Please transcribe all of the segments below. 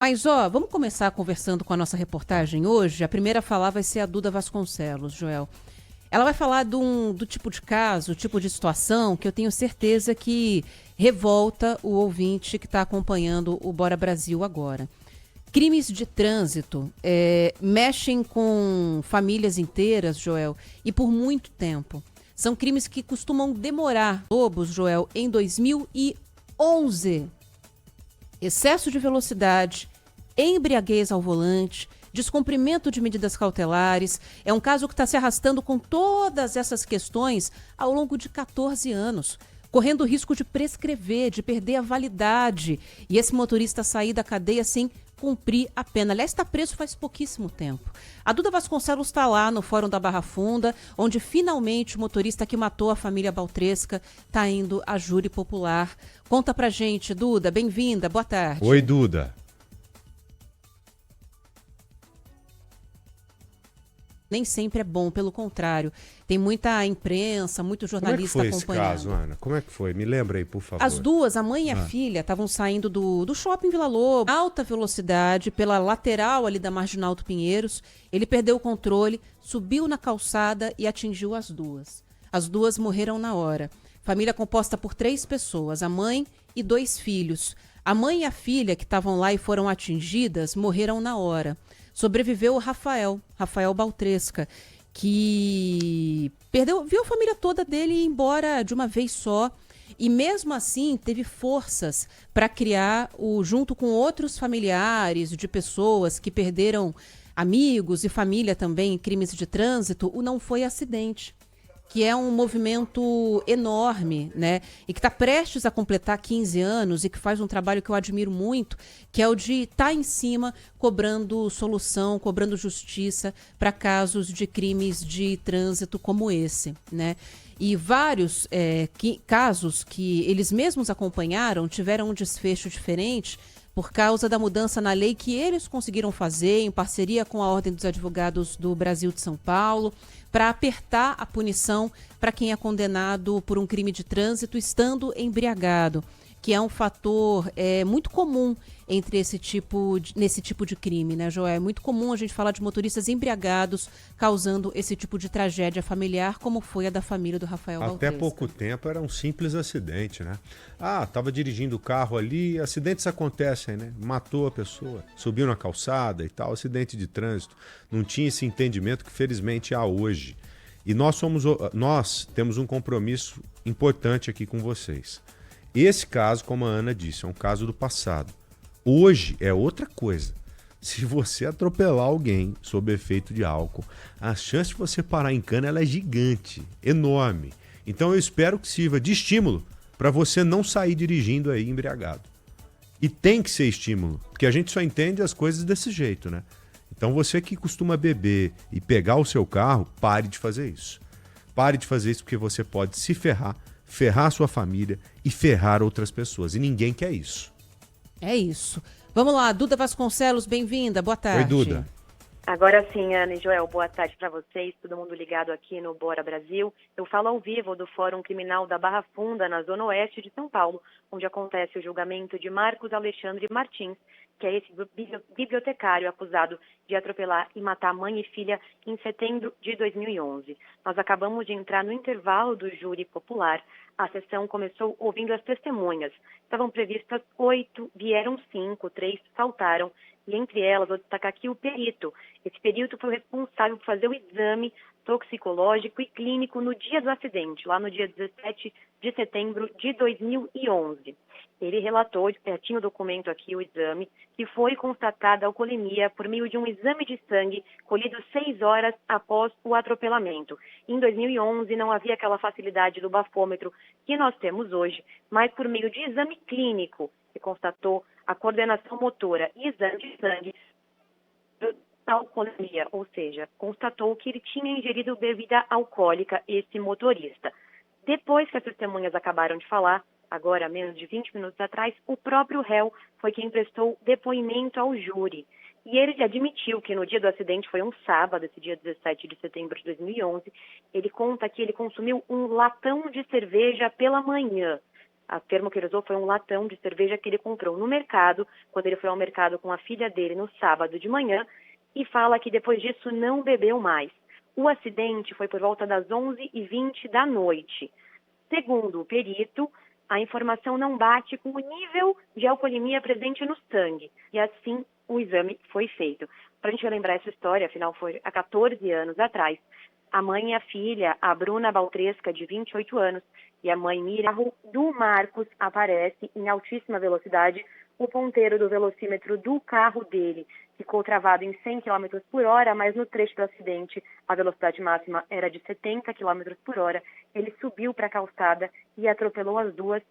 Mas, ó, vamos começar conversando com a nossa reportagem hoje. A primeira a falar vai ser a Duda Vasconcelos, Joel. Ela vai falar do tipo de caso, tipo de situação que eu tenho certeza que revolta o ouvinte que está acompanhando o Bora Brasil agora. Crimes de trânsito mexem com famílias inteiras, Joel, e por muito tempo. São crimes que costumam demorar. Lobos, Joel, em 2011. Excesso de velocidade, embriaguez ao volante, descumprimento de medidas cautelares. É um caso que está se arrastando com todas essas questões ao longo de 14 anos, correndo o risco de prescrever, de perder a validade. E esse motorista sair da cadeia sem cumprir a pena. Aliás, está preso faz pouquíssimo tempo. A Duda Vasconcelos está lá no Fórum da Barra Funda, onde finalmente o motorista que matou a família Baltresca está indo a júri popular. Conta pra gente, Duda, bem-vinda, boa tarde. Oi, Duda. Nem sempre é bom, pelo contrário. Tem muita imprensa, muito jornalista acompanhando. Como é que foi esse caso, Ana? Como é que foi? Me lembra aí, por favor. As duas, a mãe e a filha, estavam saindo do shopping Vila Lobo, alta velocidade, pela lateral ali da Marginal do Pinheiros. Ele perdeu o controle, subiu na calçada e atingiu as duas. As duas morreram na hora. Família composta por 3 pessoas, a mãe e 2 filhos. A mãe e a filha que estavam lá e foram atingidas morreram na hora. Sobreviveu o Rafael Baltresca, que viu a família toda dele ir embora de uma vez só. E mesmo assim teve forças para criar, junto com outros familiares de pessoas que perderam amigos e família também em crimes de trânsito, o Não Foi Acidente, que é um movimento enorme, né? E que está prestes a completar 15 anos e que faz um trabalho que eu admiro muito, que é o de estar em cima, cobrando solução, cobrando justiça para casos de crimes de trânsito como esse, né? E vários casos que eles mesmos acompanharam tiveram um desfecho diferente por causa da mudança na lei que eles conseguiram fazer em parceria com a Ordem dos Advogados do Brasil de São Paulo, para apertar a punição para quem é condenado por um crime de trânsito estando embriagado, que é um fator muito comum nesse tipo de crime, né, Joel? É muito comum a gente falar de motoristas embriagados causando esse tipo de tragédia familiar, como foi a da família do Rafael Baltresca. Até pouco tempo era um simples acidente, né? Estava dirigindo o carro ali, acidentes acontecem, né? Matou a pessoa, subiu na calçada e tal, acidente de trânsito. Não tinha esse entendimento que felizmente há hoje. E nós temos um compromisso importante aqui com vocês. Esse caso, como a Ana disse, é um caso do passado. Hoje é outra coisa. Se você atropelar alguém sob efeito de álcool, a chance de você parar em cana ela é gigante, enorme. Então eu espero que sirva de estímulo para você não sair dirigindo aí embriagado. E tem que ser estímulo, porque a gente só entende as coisas desse jeito, né? Então você que costuma beber e pegar o seu carro, pare de fazer isso. Pare de fazer isso porque você pode se ferrar a sua família e ferrar outras pessoas. E ninguém quer isso. É isso. Vamos lá, Duda Vasconcelos, bem-vinda, boa tarde. Oi, Duda. Agora sim, Ana e Joel, boa tarde para vocês, todo mundo ligado aqui no Bora Brasil. Eu falo ao vivo do Fórum Criminal da Barra Funda, na Zona Oeste de São Paulo, onde acontece o julgamento de Marcos Alexandre Martins, que é esse bibliotecário acusado de atropelar e matar mãe e filha em setembro de 2011. Nós acabamos de entrar no intervalo do júri popular. A sessão começou ouvindo as testemunhas. Estavam previstas 8, vieram 5, 3 faltaram. E entre elas, vou destacar aqui o perito. Esse perito foi o responsável por fazer o exame toxicológico e clínico no dia do acidente, lá no dia 17 de setembro de 2011. Ele relatou, tinha o documento aqui, o exame, que foi constatada alcoolemia por meio de um exame de sangue colhido 6 horas após o atropelamento. Em 2011 não havia aquela facilidade do bafômetro que nós temos hoje, mas por meio de exame clínico, que constatou a coordenação motora e exame de sangue, alcoolemia, ou seja, constatou que ele tinha ingerido bebida alcoólica, esse motorista. Depois que as testemunhas acabaram de falar, agora menos de 20 minutos atrás, o próprio réu foi quem prestou depoimento ao júri. E ele admitiu que no dia do acidente, foi um sábado, esse dia 17 de setembro de 2011, ele conta que ele consumiu um latão de cerveja pela manhã. O termo que ele usou foi um latão de cerveja que ele comprou no mercado, quando ele foi ao mercado com a filha dele no sábado de manhã, e fala que depois disso não bebeu mais. O acidente foi por volta das 11h20 da noite. Segundo o perito, a informação não bate com o nível de alcoolemia presente no sangue, e assim o exame foi feito. Para a gente lembrar essa história, afinal foi há 14 anos atrás, a mãe e a filha, a Bruna Baltresca, de 28 anos, e a mãe Miriam, do Marcos, aparece em altíssima velocidade. O ponteiro do velocímetro do carro dele ficou travado em 100 km por hora, mas no trecho do acidente a velocidade máxima era de 70 km por hora. Ele subiu para a calçada e atropelou as duas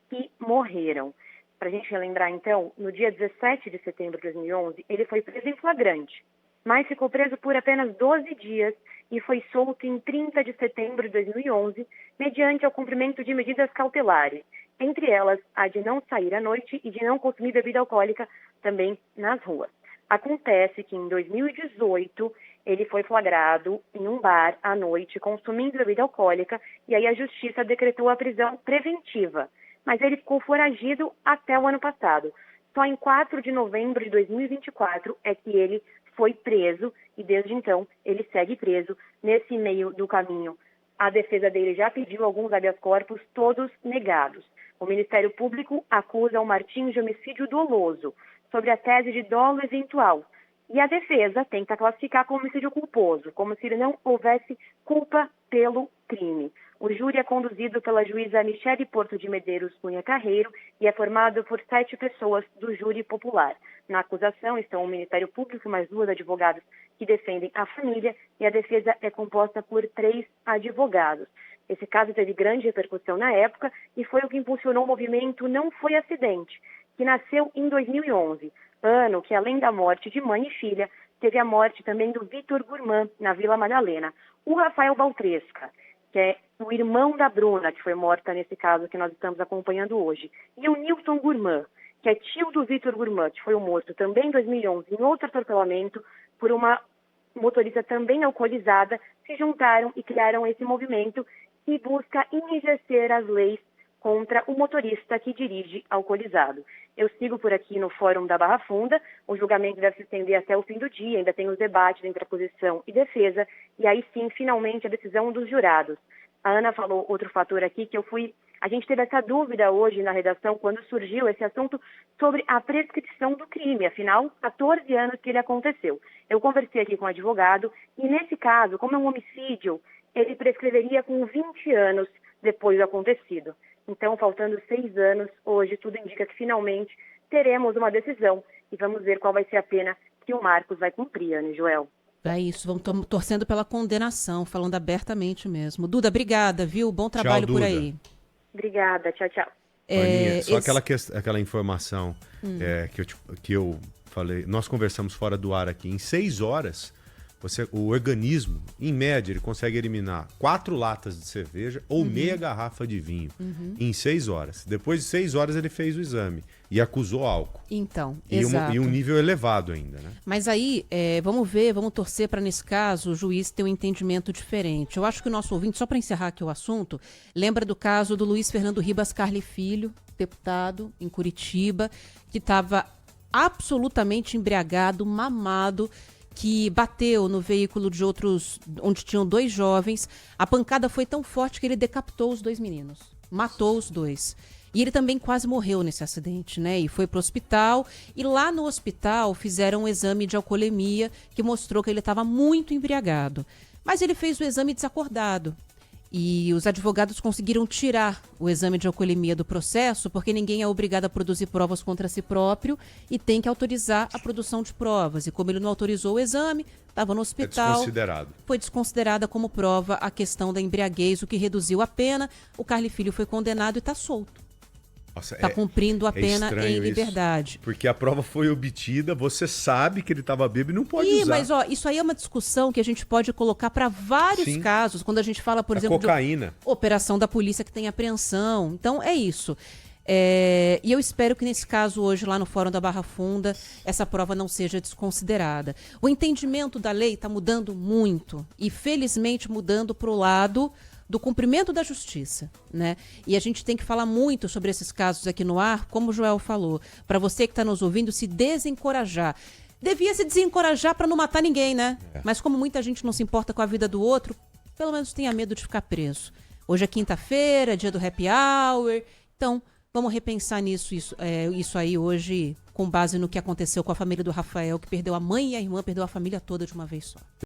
que morreram. Para a gente relembrar, então, no dia 17 de setembro de 2011, ele foi preso em flagrante, mas ficou preso por apenas 12 dias e foi solto em 30 de setembro de 2011, mediante ao cumprimento de medidas cautelares, entre elas a de não sair à noite e de não consumir bebida alcoólica também nas ruas. Acontece que em 2018 ele foi flagrado em um bar à noite consumindo bebida alcoólica e aí a justiça decretou a prisão preventiva, mas ele ficou foragido até o ano passado. Só em 4 de novembro de 2024 é que ele foi preso e desde então ele segue preso. Nesse meio do caminho, a defesa dele já pediu alguns habeas corpus, todos negados. O Ministério Público acusa o Martins de homicídio doloso, sobre a tese de dolo eventual. E a defesa tenta classificar como homicídio culposo, como se não houvesse culpa pelo crime. O júri é conduzido pela juíza Michele Porto de Medeiros Cunha Carreiro e é formado por 7 pessoas do júri popular. Na acusação estão o Ministério Público, mais 2 advogados que defendem a família, e a defesa é composta por 3 advogados. Esse caso teve grande repercussão na época e foi o que impulsionou o movimento Não Foi Acidente, que nasceu em 2011, ano que, além da morte de mãe e filha, teve a morte também do Vitor Gurmã, na Vila Madalena. O Rafael Baltresca, que é o irmão da Bruna, que foi morta nesse caso que nós estamos acompanhando hoje, e o Nilson Gurmã, que é tio do Vitor Gurmã, que foi morto também em 2011 em outro atropelamento por uma motorista também alcoolizada, se juntaram e criaram esse movimento que busca enrijecer as leis contra o motorista que dirige alcoolizado. Eu sigo por aqui no Fórum da Barra Funda, o julgamento deve se estender até o fim do dia, ainda tem os debates entre acusação e defesa, e aí sim, finalmente, a decisão dos jurados. A Ana falou outro fator aqui que a gente teve essa dúvida hoje na redação, quando surgiu esse assunto sobre a prescrição do crime, afinal, 14 anos que ele aconteceu. Eu conversei aqui com um advogado, e nesse caso, como é um homicídio, ele prescreveria com 20 anos depois do acontecido. Então, faltando 6 anos, hoje tudo indica que finalmente teremos uma decisão e vamos ver qual vai ser a pena que o Marcos vai cumprir, Ana e Joel. É isso, vamos torcendo pela condenação, falando abertamente mesmo. Duda, obrigada, viu? Bom trabalho Tchau, por Duda. aí. Obrigada, tchau, tchau. Aninha, só aquela informação que eu falei, nós conversamos fora do ar aqui, em 6 horas, o organismo, em média, ele consegue eliminar 4 latas de cerveja ou meia garrafa de vinho em 6 horas. Depois de 6 horas ele fez o exame e acusou álcool. Então, exato. E um nível elevado ainda, né? Mas aí, vamos torcer para, nesse caso, o juiz ter um entendimento diferente. Eu acho que o nosso ouvinte, só para encerrar aqui o assunto, lembra do caso do Luiz Fernando Ribas Carli Filho, deputado em Curitiba, que estava absolutamente embriagado, mamado, que bateu no veículo de outros, onde tinham 2 jovens. A pancada foi tão forte que ele decapitou os 2 meninos, matou os 2. E ele também quase morreu nesse acidente, né? E foi para o hospital, e lá no hospital fizeram um exame de alcoolemia que mostrou que ele estava muito embriagado. Mas ele fez o exame desacordado. E os advogados conseguiram tirar o exame de alcoolemia do processo, porque ninguém é obrigado a produzir provas contra si próprio e tem que autorizar a produção de provas. E como ele não autorizou o exame, estava no hospital. Foi desconsiderada como prova a questão da embriaguez, o que reduziu a pena. O Carli Filho foi condenado e está solto. Está cumprindo a pena em liberdade. Porque a prova foi obtida, você sabe que ele estava bêbado e não pode usar. Mas isso aí é uma discussão que a gente pode colocar para vários casos, quando a gente fala, por exemplo, cocaína. De operação da polícia que tem apreensão. Então, é isso. E eu espero que nesse caso hoje, lá no Fórum da Barra Funda, essa prova não seja desconsiderada. O entendimento da lei está mudando muito e, felizmente, mudando para o lado do cumprimento da justiça, né? E a gente tem que falar muito sobre esses casos aqui no ar, como o Joel falou, para você que está nos ouvindo se desencorajar. Devia se desencorajar para não matar ninguém, né? Mas como muita gente não se importa com a vida do outro, pelo menos tenha medo de ficar preso. Hoje é quinta-feira, dia do happy hour, então vamos repensar isso aí hoje, com base no que aconteceu com a família do Rafael, que perdeu a mãe e a irmã, perdeu a família toda de uma vez só.